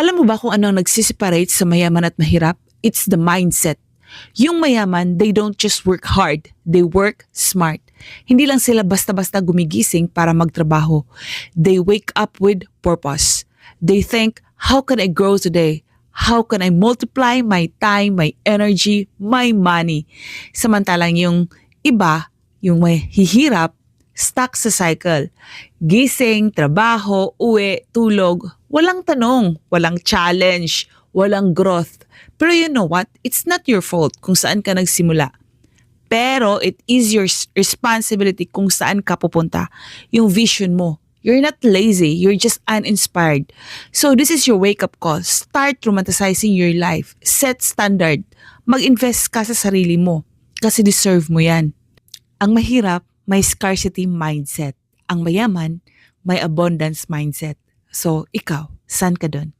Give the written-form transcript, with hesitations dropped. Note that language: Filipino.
Alam mo ba kung ano ang nagsiseparate sa mayaman at mahirap? It's the mindset. Yung mayaman, they don't just work hard, they work smart. Hindi lang sila basta-basta gumigising para magtrabaho. They wake up with purpose. They think, how can I grow today? How can I multiply my time, my energy, my money? Samantalang yung iba, yung may hihirap, stuck sa cycle. Gising, trabaho, uwi, tulog. Walang tanong, walang challenge, walang growth. Pero you know what? It's not your fault kung saan ka nagsimula. Pero it is your responsibility kung saan ka pupunta. Yung vision mo. You're not lazy, you're just uninspired. So this is your wake-up call. Start romanticizing your life. Set standard. Mag-invest ka sa sarili mo. Kasi deserve mo yan. Ang mahirap, may scarcity mindset. Ang mayaman, may abundance mindset. So, ikaw, saan ka dun?